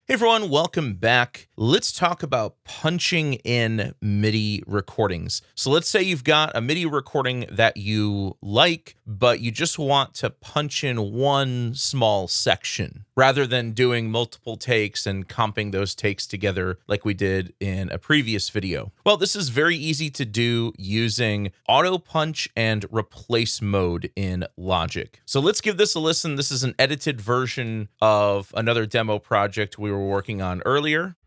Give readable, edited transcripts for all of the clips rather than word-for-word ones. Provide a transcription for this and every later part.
Hey everyone, welcome back. Let's talk about punching in MIDI recordings. So let's say you've got a MIDI recording that you like, but you just want to punch in one small section rather than doing multiple takes and comping those takes together like we did in a previous video. Well, this is very easy to do using Autopunch and Replace Mode in Logic. So let's give this a listen. This is an edited version of another demo project we were working on earlier.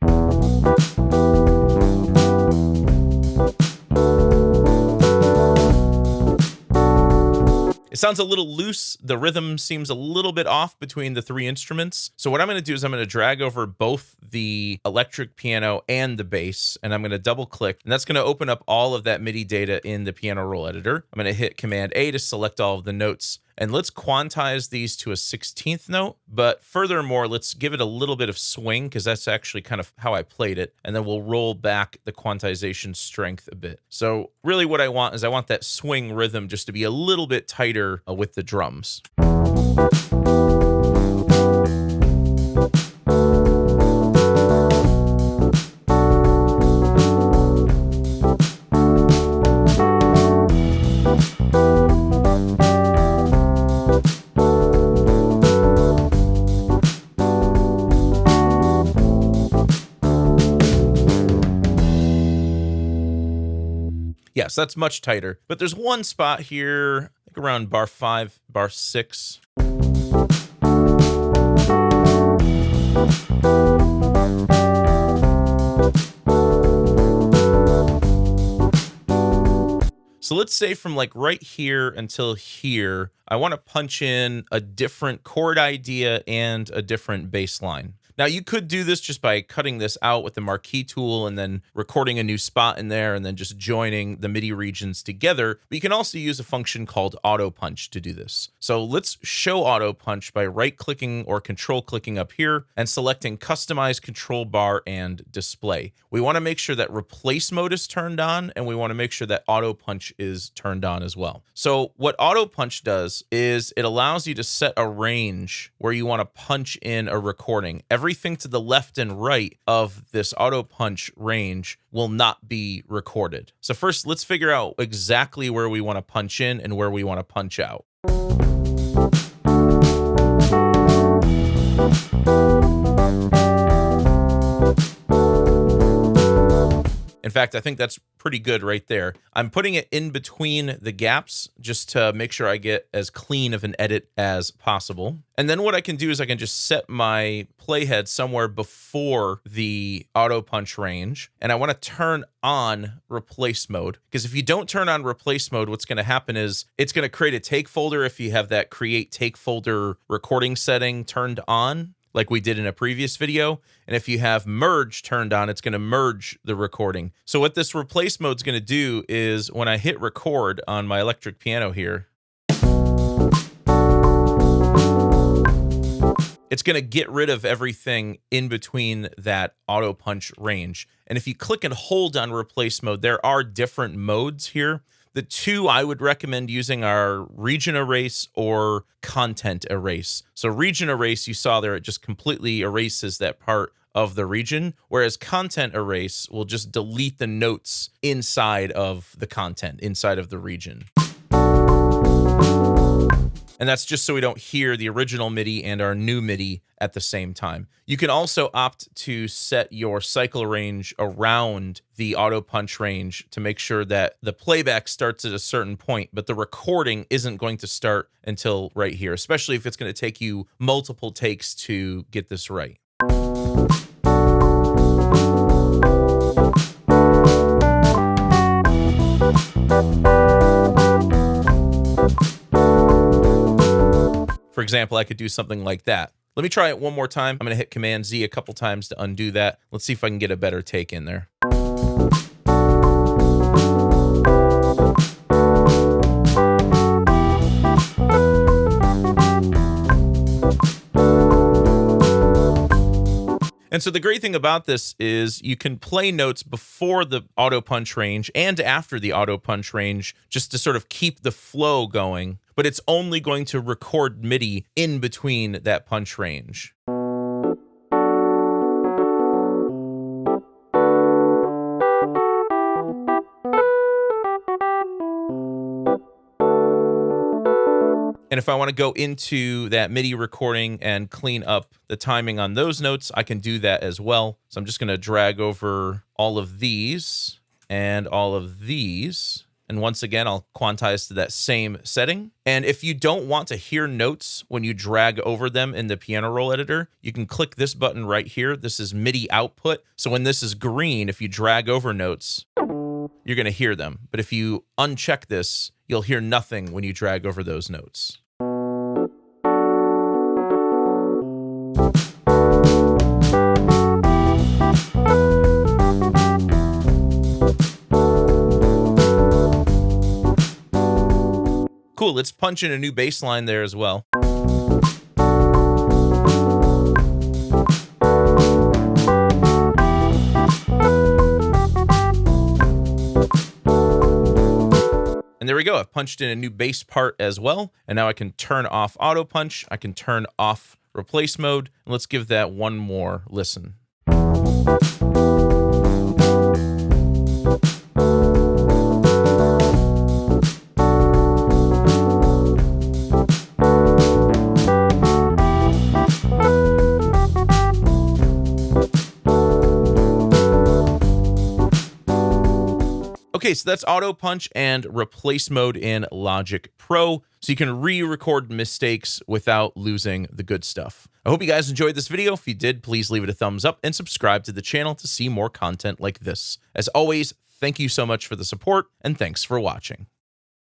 It sounds a little loose. The rhythm seems a little bit off between the three instruments. So what I'm going to do is I'm going to drag over both the electric piano and the bass, and I'm going to double click, and that's going to open up all of that MIDI data in the piano roll editor. I'm going to hit Command A to select all of the notes. And let's quantize these to a 16th note. But furthermore, let's give it a little bit of swing because that's actually kind of how I played it. And then we'll roll back the quantization strength a bit. So really what I want is that swing rhythm just to be a little bit tighter with the drums. Yes, that's much tighter. But there's one spot here, I think around bar 5, bar 6. So let's say from like right here until here, I want to punch in a different chord idea and a different bass line. Now, you could do this just by cutting this out with the marquee tool and then recording a new spot in there and then just joining the MIDI regions together. But you can also use a function called Autopunch to do this. So let's show Autopunch by right-clicking or control-clicking up here and selecting Customize Control Bar and Display. We want to make sure that Replace Mode is turned on, and we want to make sure that Autopunch is turned on as well. So what Autopunch does is it allows you to set a range where you want to punch in a recording. Everything to the left and right of this Autopunch range will not be recorded. So first, let's figure out exactly where we want to punch in and where we want to punch out. In fact, I think that's pretty good right there. I'm putting it in between the gaps just to make sure I get as clean of an edit as possible. And then what I can do is I can just set my playhead somewhere before the Autopunch range. And I want to turn on Replace Mode, because if you don't turn on Replace Mode, what's going to happen is it's going to create a take folder if you have that Create Take Folder recording setting turned on, like we did in a previous video. And if you have merge turned on, it's going to merge the recording. So what this replace mode is going to do is when I hit record on my electric piano here, it's going to get rid of everything in between that Autopunch range. And if you click and hold on replace mode, there are different modes here. The two I would recommend using are region erase or content erase. So region erase, you saw there, it just completely erases that part of the region, whereas content erase will just delete the notes inside of the content, inside of the region. And that's just so we don't hear the original MIDI and our new MIDI at the same time. You can also opt to set your cycle range around the Autopunch range to make sure that the playback starts at a certain point, but the recording isn't going to start until right here, especially if it's going to take you multiple takes to get this right. For example, I could do something like that. Let me try it one more time. I'm going to hit Command Z a couple times to undo that. Let's see if I can get a better take in there. And so the great thing about this is you can play notes before the Autopunch range and after the Autopunch range just to sort of keep the flow going, but it's only going to record MIDI in between that punch range. And if I want to go into that MIDI recording and clean up the timing on those notes, I can do that as well. So I'm just going to drag over all of these and all of these. And once again, I'll quantize to that same setting. And if you don't want to hear notes when you drag over them in the piano roll editor, you can click this button right here. This is MIDI output. So when this is green, if you drag over notes, you're going to hear them. But if you uncheck this, you'll hear nothing when you drag over those notes. Cool, let's punch in a new bass line there as well. And there we go, I've punched in a new bass part as well. And now I can turn off Auto Punch, I can turn off Replace Mode, and let's give that one more listen. Okay, so that's Auto Punch and Replace Mode in Logic Pro, so you can re-record mistakes without losing the good stuff. I hope you guys enjoyed this video. If you did, please leave it a thumbs up and subscribe to the channel to see more content like this. As always, thank you so much for the support, and thanks for watching.